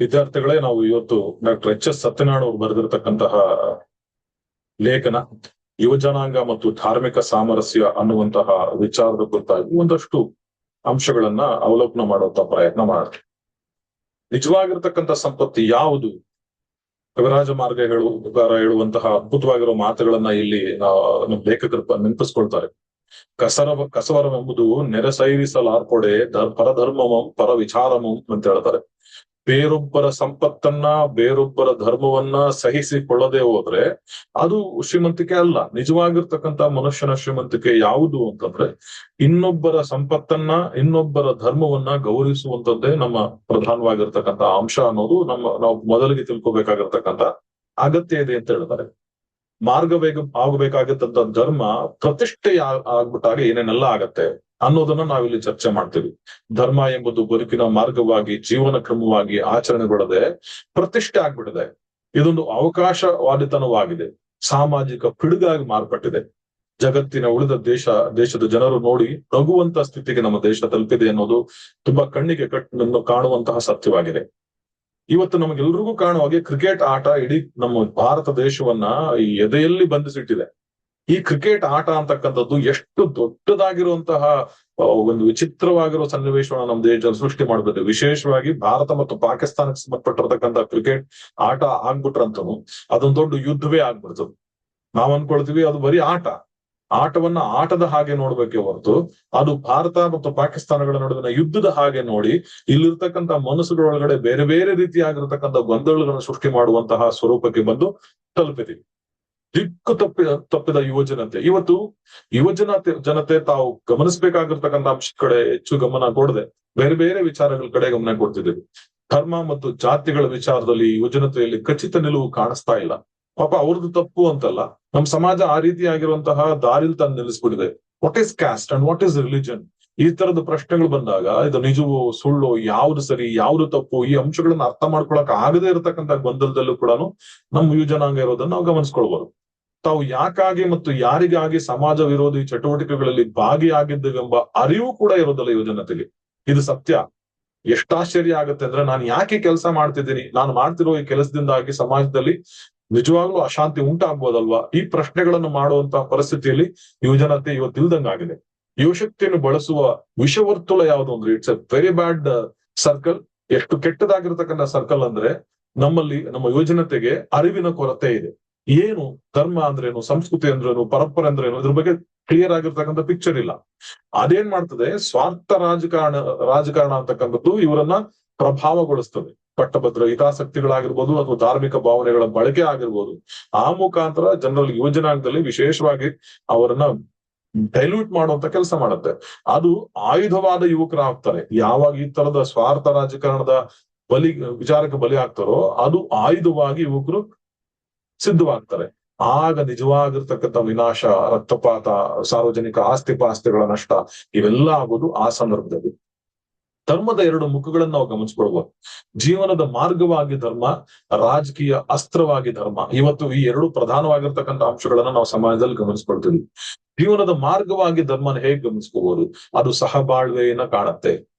ವಿದ್ಯಾರ್ಥಿಗಳೇ, ನಾವು ಇವತ್ತು ಡಾಕ್ಟರ್ ಎಚ್ ಎಸ್ ಸತ್ಯನಾರಾಯಣ ಅವರು ಬರೆದಿರತಕ್ಕಂತಹ ಲೇಖನ ಯುವಜನಾಂಗ ಮತ್ತು ಧಾರ್ಮಿಕ ಸಾಮರಸ್ಯ ಅನ್ನುವಂತಹ ವಿಚಾರದ ಕುರಿತಾಗಿ ಒಂದಷ್ಟು ಅಂಶಗಳನ್ನ ಅವಲೋಕನ ಮಾಡುವಂತ ಪ್ರಯತ್ನ ಮಾಡ್ತೀವಿ. ನಿಜವಾಗಿರ್ತಕ್ಕಂಥ ಸಂಪತ್ತಿ ಯಾವುದು? ಕವಿರಾಜ ಮಾರ್ಗ ಹೇಳುವಂತಹ ಅದ್ಭುತವಾಗಿರೋ ಮಾತುಗಳನ್ನ ಇಲ್ಲಿ ನಮ್ಮ ಲೇಖಕರು ನೆನಪಿಸ್ಕೊಳ್ತಾರೆ. ಕಸವರವೆಂಬುದು ನೆರೆಸೈರಿಸಲಾರ್ಪೊಡೆ ಪರಧರ್ಮಮಂ ಪರ ವಿಚಾರಮಂ ಅಂತ ಹೇಳ್ತಾರೆ. ಬೇರೊಬ್ಬರ ಸಂಪತ್ತನ್ನ, ಬೇರೊಬ್ಬರ ಧರ್ಮವನ್ನ ಸಹಿಸಿಕೊಳ್ಳದೆ ಹೋದ್ರೆ ಅದು ಶ್ರೀಮಂತಿಕೆ ಅಲ್ಲ. ನಿಜವಾಗಿರ್ತಕ್ಕಂಥ ಮನುಷ್ಯನ ಶ್ರೀಮಂತಿಕೆ ಯಾವುದು ಅಂತಂದ್ರೆ, ಇನ್ನೊಬ್ಬರ ಸಂಪತ್ತನ್ನ, ಇನ್ನೊಬ್ಬರ ಧರ್ಮವನ್ನ ಗೌರವಿಸುವಂತದ್ದೇ ನಮ್ಮ ಪ್ರಧಾನವಾಗಿರ್ತಕ್ಕಂಥ ಅಂಶ ಅನ್ನೋದು ನಾವು ಮೊದಲಿಗೆ ತಿಳ್ಕೊಬೇಕಾಗಿರ್ತಕ್ಕಂಥ ಅಗತ್ಯ ಇದೆ ಅಂತ ಹೇಳ್ತಾರೆ. ಮಾರ್ಗವೇಗ ಆಗಬೇಕಾಗಿದ್ದಂತ ಧರ್ಮ ಪ್ರತಿಷ್ಠೆ ಆಗ್ಬಿಟ್ಟಾಗ ಏನೇನೆಲ್ಲ ಆಗತ್ತೆ ಅನ್ನೋದನ್ನ ನಾವಿಲ್ಲಿ ಚರ್ಚೆ ಮಾಡ್ತೀವಿ. ಧರ್ಮ ಎಂಬುದು ಬದುಕಿನ ಮಾರ್ಗವಾಗಿ, ಜೀವನ ಕ್ರಮವಾಗಿ ಆಚರಣೆಗೊಳ್ಳದೆ ಪ್ರತಿಷ್ಠೆ ಆಗ್ಬಿಟ್ಟಿದೆ. ಇದೊಂದು ಅವಕಾಶವಾದಿತನವಾಗಿದೆ, ಸಾಮಾಜಿಕ ಪಿಡುಗಾಗಿ ಮಾರ್ಪಟ್ಟಿದೆ. ಜಗತ್ತಿನ ಉಳಿದ ದೇಶದ ಜನರು ನೋಡಿ ನಗುವಂತ ಸ್ಥಿತಿಗೆ ನಮ್ಮ ದೇಶ ತಲುಪಿದೆ ಅನ್ನೋದು ತುಂಬಾ ಕಣ್ಣಿಗೆ ಕಾಣುವಂತಹ ಸತ್ಯವಾಗಿದೆ. ಇವತ್ತು ನಮಗೆಲ್ರಿಗೂ ಕಾಣುವ ಹಾಗೆ ಕ್ರಿಕೆಟ್ ಆಟ ಇಡೀ ನಮ್ಮ ಭಾರತ ದೇಶವನ್ನ ಈ ಎದೆಯಲ್ಲಿ ಬಂಧಿಸಿಟ್ಟಿದೆ. ಈ ಕ್ರಿಕೆಟ್ ಆಟ ಅಂತಕ್ಕಂಥದ್ದು ಎಷ್ಟು ದೊಡ್ಡದಾಗಿರುವಂತಹ ಒಂದು ವಿಚಿತ್ರವಾಗಿರೋ ಸನ್ನಿವೇಶವನ್ನ ನಮ್ಮ ದೇಶದಲ್ಲಿ ಸೃಷ್ಟಿ ಮಾಡ್ಬೇಕು. ವಿಶೇಷವಾಗಿ ಭಾರತ ಮತ್ತು ಪಾಕಿಸ್ತಾನಕ್ಕೆ ಸಂಬಂಧಪಟ್ಟಿರ್ತಕ್ಕಂಥ ಕ್ರಿಕೆಟ್ ಆಟ ಆಗ್ಬಿಟ್ರಂತನು ಅದೊಂದು ದೊಡ್ಡ ಯುದ್ಧವೇ ಆಗ್ಬಿಡ್ತದೆ. ನಾವ್ ಅನ್ಕೊಳ್ತೀವಿ ಅದು ಬರೀ ಆಟವನ್ನ ಆಟದ ಹಾಗೆ ನೋಡ್ಬೇಕೆ ಹೊರತು ಅದು ಭಾರತ ಮತ್ತು ಪಾಕಿಸ್ತಾನಗಳ ನಡುವಿನ ಯುದ್ಧದ ಹಾಗೆ ನೋಡಿ ಇಲ್ಲಿರ್ತಕ್ಕಂಥ ಮನಸ್ಸುಗಳೊಳಗಡೆ ಬೇರೆ ಬೇರೆ ರೀತಿಯಾಗಿರ್ತಕ್ಕಂಥ ಗೊಂದಲಗಳನ್ನು ಸೃಷ್ಟಿ ಮಾಡುವಂತಹ ಸ್ವರೂಪಕ್ಕೆ ಬಂದು ತಲುಪಿದೀವಿ. ದಿಕ್ಕು ತಪ್ಪಿದ ಯುವಜನತೆ ಇವತ್ತು ಜನತೆ ತಾವು ಗಮನಿಸಬೇಕಾಗಿರ್ತಕ್ಕಂಥ ಅಂಶ ಕಡೆ ಹೆಚ್ಚು ಗಮನ ಕೊಡದೆ ಬೇರೆ ಬೇರೆ ವಿಚಾರಗಳ ಕಡೆ ಗಮನ ಕೊಡ್ತಿದ್ದೀವಿ. ಧರ್ಮ ಮತ್ತು ಜಾತಿಗಳ ವಿಚಾರದಲ್ಲಿ ಯುವಜನತೆಯಲ್ಲಿ ಖಚಿತ ನಿಲುವು ಕಾಣಿಸ್ತಾ ಇಲ್ಲ. ಪಾಪ ಅವ್ರದ್ದು ತಪ್ಪು ಅಂತಲ್ಲ, ನಮ್ ಸಮಾಜ ಆ ರೀತಿಯಾಗಿರುವಂತಹ ದಾರಿಲ್ ತಂದು ನಿಲ್ಲಿಸ್ಬಿಟ್ಟಿದೆ. What is caste and what is religion? ಈ ತರದ ಪ್ರಶ್ನೆಗಳು ಬಂದಾಗ ಇದು ನಿಜವೋ ಸುಳ್ಳು, ಯಾವ್ದು ಸರಿ ಯಾವ್ದು ತಪ್ಪು, ಈ ಅಂಶಗಳನ್ನ ಅರ್ಥ ಮಾಡ್ಕೊಳಕ್ ಆಗದೆ ಇರತಕ್ಕಂಥ ಗೊಂದಲದಲ್ಲೂ ಕೂಡ ನಮ್ಮ ಯುವಜನಾಂಗ ಇರೋದನ್ನ ನಾವು ಗಮನಿಸ್ಕೊಳ್ಬಹುದು. ತಾವು ಯಾಕಾಗಿ ಮತ್ತು ಯಾರಿಗಾಗಿ ಸಮಾಜ ವಿರೋಧಿ ಚಟುವಟಿಕೆಗಳಲ್ಲಿ ಭಾಗಿಯಾಗಿದ್ದೇವೆಂಬ ಅರಿವು ಕೂಡ ಇರೋದಲ್ಲ ಯುವಜನತೆಗೆ. ಇದು ಸತ್ಯ. ಎಷ್ಟಾಶ್ಚರ್ಯ ಆಗುತ್ತೆ ಅಂದ್ರೆ, ನಾನು ಯಾಕೆ ಕೆಲಸ ಮಾಡ್ತಿದ್ದೀನಿ, ನಾನು ಮಾಡ್ತಿರೋ ಈ ಕೆಲಸದಿಂದಾಗಿ ಸಮಾಜದಲ್ಲಿ ನಿಜವಾಗ್ಲೂ ಅಶಾಂತಿ ಉಂಟಾಗ್ಬೋದಲ್ವಾ? ಈ ಪ್ರಶ್ನೆಗಳನ್ನು ಮಾಡುವಂತಹ ಪರಿಸ್ಥಿತಿಯಲ್ಲಿ ಯುವಜನತೆ ಇವತ್ತಿಲ್ದಂಗಾಗಿದೆ. ಯುವಶಕ್ತಿಯನ್ನು ಬಳಸುವ ವಿಷವರ್ತುಲ ಯಾವುದು ಅಂದ್ರೆ it's A very bad circle. ಎಷ್ಟು ಕೆಟ್ಟದಾಗಿರ್ತಕ್ಕಂಥ ಸರ್ಕಲ್ ಅಂದ್ರೆ, ನಮ್ಮ ಯುವಜನತೆಗೆ ಅರಿವಿನ ಕೊರತೆ ಇದೆ. ಏನು ಧರ್ಮ ಅಂದ್ರೇನು, ಸಂಸ್ಕೃತಿ ಅಂದ್ರೇನು, ಪರಂಪರೆ ಅಂದ್ರೇನು, ಇದ್ರ ಬಗ್ಗೆ ಕ್ಲಿಯರ್ ಆಗಿರ್ತಕ್ಕಂಥ ಪಿಕ್ಚರ್ ಇಲ್ಲ. ಅದೇನ್ ಮಾಡ್ತದೆ, ಸ್ವಾರ್ಥ ರಾಜಕಾರಣ ಅಂತಕ್ಕಂಥದ್ದು ಇವರನ್ನ ಪ್ರಭಾವಗೊಳಿಸ್ತದೆ. ಪಟ್ಟಭದ್ರ ಹಿತಾಸಕ್ತಿಗಳಾಗಿರ್ಬೋದು ಅಥವಾ ಧಾರ್ಮಿಕ ಭಾವನೆಗಳ ಬಳಕೆ ಆಗಿರ್ಬೋದು, ಆ ಮುಖಾಂತರ ಜನರಲ್ಲಿ ಯುವಜನಾಂಗದಲ್ಲಿ ವಿಶೇಷವಾಗಿ ಅವರನ್ನ ಡೈಲ್ಯೂಟ್ ಮಾಡುವಂತ ಕೆಲಸ ಮಾಡುತ್ತೆ. ಅದು ಆಯುಧವಾದ ಯುವಕರಾಗ್ತಾರೆ. ಯಾವಾಗ ಈ ತರದ ಸ್ವಾರ್ಥ ರಾಜಕಾರಣದ ವಿಚಾರಕ್ಕೆ ಬಲಿ ಆಗ್ತಾರೋ ಅದು ಆಯುಧವಾಗಿ ಯುವಕರು ಸಿದ್ಧವಾಗ್ತಾರೆ. ಆಗ ನಿಜವಾಗಿರ್ತಕ್ಕಂಥ ವಿನಾಶ, ರಕ್ತಪಾತ, ಸಾರ್ವಜನಿಕ ಆಸ್ತಿಪಾಸ್ತಿಗಳ ನಷ್ಟ ಇವೆಲ್ಲ ಆಗೋದು ಆ ಸಂದರ್ಭದಲ್ಲಿ. ಧರ್ಮದ ಎರಡು ಮುಖಗಳನ್ನ ನಾವು ಗಮನಿಸ್ಕೊಳ್ಬಹುದು. ಜೀವನದ ಮಾರ್ಗವಾಗಿ ಧರ್ಮ, ರಾಜಕೀಯ ಅಸ್ತ್ರವಾಗಿ ಧರ್ಮ. ಇವತ್ತು ಈ ಎರಡು ಪ್ರಧಾನವಾಗಿರ್ತಕ್ಕಂಥ ಅಂಶಗಳನ್ನ ನಾವು ಸಮಾಜದಲ್ಲಿ ಗಮನಿಸ್ಕೊಳ್ತೀವಿ. ಜೀವನದ ಮಾರ್ಗವಾಗಿ ಧರ್ಮನ ಹೇಗೆ ಗಮನಿಸ್ಕೋಬಹುದು? ಅದು ಸಹಬಾಳ್ವೆಯನ್ನ ಕಾಣುತ್ತೆ,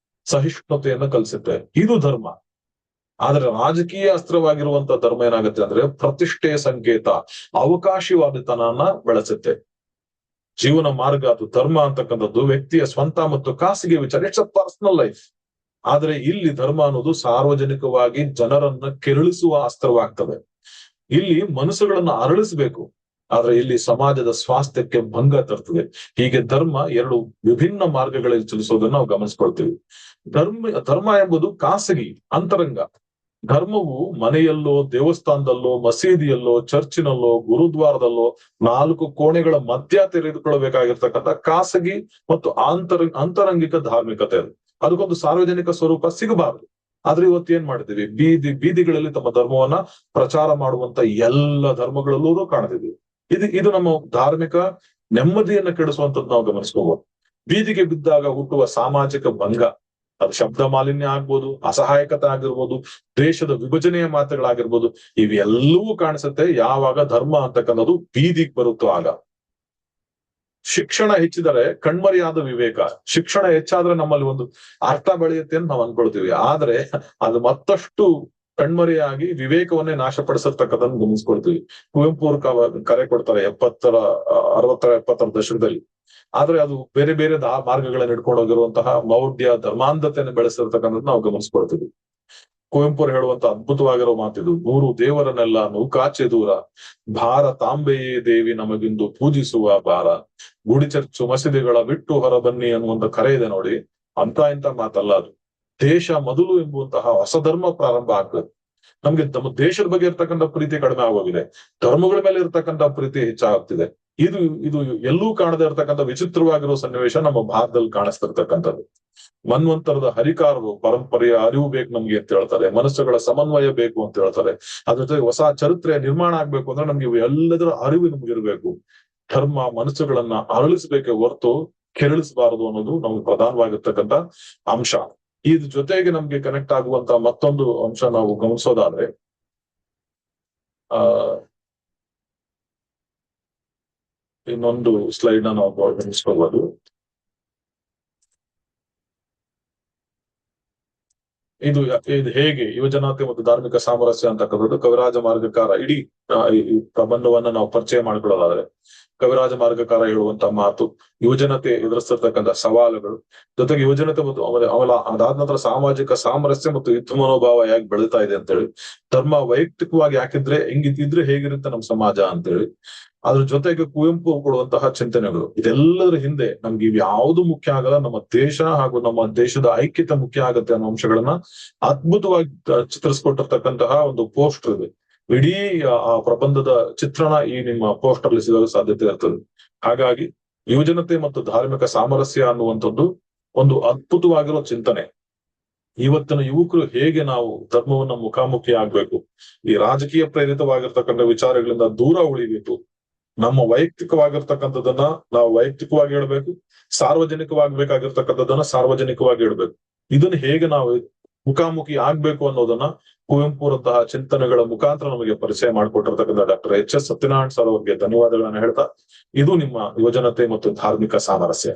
ಸಹಿಷ್ಣುತೆಯನ್ನ ಕಲಿಸುತ್ತೆ, ಇದು ಧರ್ಮ. ಆದ್ರೆ ರಾಜಕೀಯ ಅಸ್ತ್ರವಾಗಿರುವಂತ ಧರ್ಮ ಏನಾಗುತ್ತೆ ಅಂದ್ರೆ ಪ್ರತಿಷ್ಠೆಯ ಸಂಕೇತ, ಅವಕಾಶವಾದಿತನನ್ನ ಬೆಳೆಸುತ್ತೆ. ಜೀವನ ಮಾರ್ಗ ಅದು ಧರ್ಮ ಅಂತಕ್ಕಂಥದ್ದು ವ್ಯಕ್ತಿಯ ಸ್ವಂತ ಮತ್ತು ಖಾಸಗಿ ವಿಚಾರ, ಇಟ್ಸ್ ಅ ಪರ್ಸನಲ್ ಲೈಫ್. ಆದ್ರೆ ಇಲ್ಲಿ ಧರ್ಮ ಅನ್ನೋದು ಸಾರ್ವಜನಿಕವಾಗಿ ಜನರನ್ನ ಕೆರಳಿಸುವ ಅಸ್ತ್ರವಾಗ್ತದೆ. ಇಲ್ಲಿ ಮನಸ್ಸುಗಳನ್ನ ಅರಳಿಸ್ಬೇಕು, ಆದ್ರೆ ಇಲ್ಲಿ ಸಮಾಜದ ಸ್ವಾಸ್ಥ್ಯಕ್ಕೆ ಭಂಗ ತರ್ತದೆ. ಹೀಗೆ ಧರ್ಮ ಎರಡು ವಿಭಿನ್ನ ಮಾರ್ಗಗಳಲ್ಲಿ ಚಲಿಸೋದನ್ನ ನಾವು ಗಮನಿಸ್ಕೊಳ್ತೀವಿ. ಧರ್ಮ ಎಂಬುದು ಖಾಸಗಿ, ಅಂತರಂಗ. ಧರ್ಮವು ಮನೆಯಲ್ಲೋ, ದೇವಸ್ಥಾನದಲ್ಲೋ, ಮಸೀದಿಯಲ್ಲೋ, ಚರ್ಚಿನಲ್ಲೋ, ಗುರುದ್ವಾರದಲ್ಲೋ 4 ಕೋಣೆಗಳ ಮಧ್ಯ ತೆರೆದುಕೊಳ್ಳಬೇಕಾಗಿರ್ತಕ್ಕಂಥ ಖಾಸಗಿ ಮತ್ತು ಅಂತರಂಗಿಕ ಧಾರ್ಮಿಕತೆ ಅದು. ಅದಕ್ಕೊಂದು ಸಾರ್ವಜನಿಕ ಸ್ವರೂಪ ಸಿಗಬಾರದು. ಆದ್ರೆ ಇವತ್ತು ಏನ್ ಮಾಡ್ತೀವಿ, ಬೀದಿಗಳಲ್ಲಿ ತಮ್ಮ ಧರ್ಮವನ್ನ ಪ್ರಚಾರ ಮಾಡುವಂತ ಎಲ್ಲ ಧರ್ಮಗಳಲ್ಲೂ ಕಾಣ್ತಿದ್ವಿ. ಇದು ನಮ್ಮ ಧಾರ್ಮಿಕ ನೆಮ್ಮದಿಯನ್ನ ಕೆಡಿಸುವಂತದ್ದು ನಾವು ಗಮನಿಸ್ಕೋಬಹುದು. ಬೀದಿಗೆ ಬಿದ್ದಾಗ ಹುಟ್ಟುವ ಸಾಮಾಜಿಕ ಭಂಗ, ಅದು ಶಬ್ದ ಮಾಲಿನ್ಯ ಆಗ್ಬೋದು, ಅಸಹಾಯಕತೆ ಆಗಿರ್ಬೋದು, ದೇಶದ ವಿಭಜನೆಯ ಮಾತುಗಳಾಗಿರ್ಬೋದು, ಇವೆಲ್ಲವೂ ಕಾಣಿಸುತ್ತೆ ಯಾವಾಗ ಧರ್ಮ ಅಂತಕ್ಕಂಥದ್ದು ಬೀದಿಗೆ ಬರುತ್ತೋ ಆಗ. ಶಿಕ್ಷಣ ಹೆಚ್ಚಿದರೆ ಕಣ್ಮರಿಯಾದ ವಿವೇಕ. ಶಿಕ್ಷಣ ಹೆಚ್ಚಾದ್ರೆ ನಮ್ಮಲ್ಲಿ ಒಂದು ಅರ್ಥ ಬೆಳೆಯುತ್ತೆ ಅಂತ ನಾವು ಅನ್ಕೊಳ್ತೀವಿ. ಆದ್ರೆ ಅದು ಮತ್ತಷ್ಟು ಕಣ್ಮರೆಯಾಗಿ ವಿವೇಕವನ್ನೇ ನಾಶಪಡಿಸಿರ್ತಕ್ಕದನ್ನು ಗಮನಿಸ್ಕೊಳ್ತೀವಿ. ಕುವೆಂಪು ಅವರು ಕರೆ ಕೊಡ್ತಾರೆ 60ರ 70ರ ದಶಕದಲ್ಲಿ. ಆದ್ರೆ ಅದು ಬೇರೆ ಬೇರೆ ಮಾರ್ಗಗಳನ್ನ ಹಿಡ್ಕೊಂಡು ಹೋಗಿರುವಂತಹ ಮೌಢ್ಯ ಧರ್ಮಾಂಧತೆಯನ್ನು ಬೆಳೆಸಿರ್ತಕ್ಕಂಥದ್ದು ನಾವು ಗಮನಿಸ್ಕೊಳ್ತೀವಿ. ಕುವೆಂಪು ಅವರು ಹೇಳುವಂತ ಅದ್ಭುತವಾಗಿರೋ ಮಾತಿದು, 100 ದೇವರನ್ನೆಲ್ಲ ನೌಕಾಚೆ ದೂರ, ಭಾರತಾಂಬೆಯೇ ದೇವಿ ನಮಗಿಂದು ಪೂಜಿಸುವ ಭಾರ, ಗುಡಿ ಚರ್ಚು ಮಸೀದಿಗಳ ಬಿಟ್ಟು ಹೊರ ಬನ್ನಿ ಅನ್ನುವಂತ ಕರೆ ಇದೆ ನೋಡಿ. ಇಂತ ಮಾತಲ್ಲ ಅದು. ದೇಶ ಮೊದಲು ಎಂಬುವಂತಹ ಹೊಸ ಧರ್ಮ ಪ್ರಾರಂಭ ಆಗ್ತದೆ. ನಮ್ಗೆ ನಮ್ಮ ದೇಶದ ಬಗ್ಗೆ ಇರ್ತಕ್ಕಂಥ ಪ್ರೀತಿ ಕಡಿಮೆ ಆಗೋಗಿದೆ, ಧರ್ಮಗಳ ಮೇಲೆ ಇರ್ತಕ್ಕಂಥ ಪ್ರೀತಿ ಹೆಚ್ಚಾಗ್ತಿದೆ. ಇದು ಎಲ್ಲೂ ಕಾಣದೇ ಇರ್ತಕ್ಕಂಥ ವಿಚಿತ್ರವಾಗಿರೋ ಸನ್ನಿವೇಶ ನಮ್ಮ ಭಾರತದಲ್ಲಿ ಕಾಣಿಸ್ತಿರ್ತಕ್ಕಂಥದ್ದು. ಮನ್ವಂತರದ ಹರಿಕಾರರು ಪರಂಪರೆಯ ಅರಿವು ಬೇಕು ನಮ್ಗೆ ಅಂತ ಹೇಳ್ತಾರೆ, ಮನಸ್ಸುಗಳ ಸಮನ್ವಯ ಬೇಕು ಅಂತ ಹೇಳ್ತಾರೆ. ಅದ್ರ ಜೊತೆ ಹೊಸ ಚರಿತ್ರೆಯ ನಿರ್ಮಾಣ ಆಗ್ಬೇಕು ಅಂದ್ರೆ ನಮ್ಗೆ ಇವು ಎಲ್ಲದರ ಅರಿವು ನಮ್ಗಿರ್ಬೇಕು. ಧರ್ಮ ಮನಸ್ಸುಗಳನ್ನ ಅರಳಿಸ್ಬೇಕೆ ಹೊರತು ಕೆರಳಿಸಬಾರದು ಅನ್ನೋದು ನಮ್ಗೆ ಪ್ರಧಾನವಾಗಿರ್ತಕ್ಕಂಥ ಅಂಶ. ಇದ್ರ ಜೊತೆಗೆ ನಮ್ಗೆ ಕನೆಕ್ಟ್ ಆಗುವಂತ ಮತ್ತೊಂದು ಅಂಶ ನಾವು ಗಮನಿಸೋದಾದ್ರೆ, ಇನ್ನೊಂದು ಸ್ಲೈಡ್ ನ ನಾವು ಗಮನಿಸ್ಕೋಬಹುದು. ಇದು ಹೇಗೆ ಯುವಜನತೆ ಮತ್ತು ಧಾರ್ಮಿಕ ಸಾಮರಸ್ಯ ಅಂತಕ್ಕಂಥದ್ದು ಕವಿರಾಜ ಮಾರ್ಗಕಾರ ಇಡೀ ಈ ಪ್ರಬಂಧವನ್ನ ನಾವು ಪರಿಚಯ ಮಾಡ್ಕೊಳ್ಳೋದಾದ್ರೆ, ಕವಿರಾಜ ಮಾರ್ಗಕಾರ ಹೇಳುವಂತ ಮಾತು, ಯುವಜನತೆ ಎದುರಿಸ್ತಿರ್ತಕ್ಕಂಥ ಸವಾಲುಗಳು, ಜೊತೆಗೆ ಯುವಜನತೆ ಮತ್ತು ಅವಳ ಅದಾದ ನಂತರ ಸಾಮಾಜಿಕ ಸಾಮರಸ್ಯ ಮತ್ತು ಯುದ್ಧ ಮನೋಭಾವ ಯಾಕೆ ಬೆಳೀತಾ ಇದೆ ಅಂತೇಳಿ, ಧರ್ಮ ವೈಯಕ್ತಿಕವಾಗಿ ಯಾಕಿದ್ರೆ ಹೆಂಗಿದ್ರೆ ಹೇಗಿರುತ್ತೆ ನಮ್ಮ ಸಮಾಜ ಅಂತೇಳಿ, ಅದ್ರ ಜೊತೆಗೆ ಕುವೆಂಪು ಕೊಡುವಂತಹ ಚಿಂತನೆಗಳು, ಇದೆಲ್ಲದರ ಹಿಂದೆ ನಮ್ಗೆ ಇವ್ ಯಾವುದು ಮುಖ್ಯ ಆಗಲ್ಲ, ನಮ್ಮ ದೇಶ ಹಾಗೂ ನಮ್ಮ ದೇಶದ ಐಕ್ಯತೆ ಮುಖ್ಯ ಆಗತ್ತೆ ಅನ್ನೋ ಅಂಶಗಳನ್ನ ಅದ್ಭುತವಾಗಿ ಚಿತ್ರಿಸ್ಕೊಟ್ಟಿರ್ತಕ್ಕಂತಹ ಒಂದು ಪೋಸ್ಟರ್ ಇದೆ. ಇಡೀ ಆ ಪ್ರಬಂಧದ ಚಿತ್ರಣ ಈ ನಿಮ್ಮ ಪೋಸ್ಟರ್ ಅಲ್ಲಿ ಸಿಗೋ ಸಾಧ್ಯತೆ ಇರ್ತದೆ. ಹಾಗಾಗಿ ಯುವಜನತೆ ಮತ್ತು ಧಾರ್ಮಿಕ ಸಾಮರಸ್ಯ ಅನ್ನುವಂಥದ್ದು ಒಂದು ಅದ್ಭುತವಾಗಿರೋ ಚಿಂತನೆ. ಇವತ್ತಿನ ಯುವಕರು ಹೇಗೆ ನಾವು ಧರ್ಮವನ್ನ ಮುಖಾಮುಖಿ ಆಗ್ಬೇಕು, ಈ ರಾಜಕೀಯ ಪ್ರೇರಿತವಾಗಿರ್ತಕ್ಕಂಥ ವಿಚಾರಗಳಿಂದ ದೂರ ಉಳಿಬೇಕು, ನಮ್ಮ ವೈಯಕ್ತಿಕವಾಗಿರ್ತಕ್ಕಂಥದ್ದನ್ನ ನಾವು ವೈಯಕ್ತಿಕವಾಗಿ ಹೇಳ್ಬೇಕು, ಸಾರ್ವಜನಿಕವಾಗಬೇಕಾಗಿರ್ತಕ್ಕಂಥದ್ದನ್ನ ಸಾರ್ವಜನಿಕವಾಗಿ ಹೇಳ್ಬೇಕು. ಇದನ್ನ ಹೇಗೆ ನಾವು ಮುಖಾಮುಖಿ ಆಗ್ಬೇಕು ಅನ್ನೋದನ್ನ ಕುವೆಂಪುರಂತಹ ಚಿಂತನೆಗಳ ಮುಖಾಂತರ ನಮಗೆ ಪರಿಚಯ ಮಾಡಿಕೊಟ್ಟಿರ್ತಕ್ಕಂಥ ಡಾಕ್ಟರ್ ಎಚ್.ಎಸ್. ಸತ್ಯನಾರಾಯಣ ಸರ್ ಅವರಿಗೆ ಧನ್ಯವಾದಗಳನ್ನ ಹೇಳ್ತಾ, ಇದು ನಿಮ್ಮ ಯುವಜನತೆ ಮತ್ತು ಧಾರ್ಮಿಕ ಸಾಮರಸ್ಯ.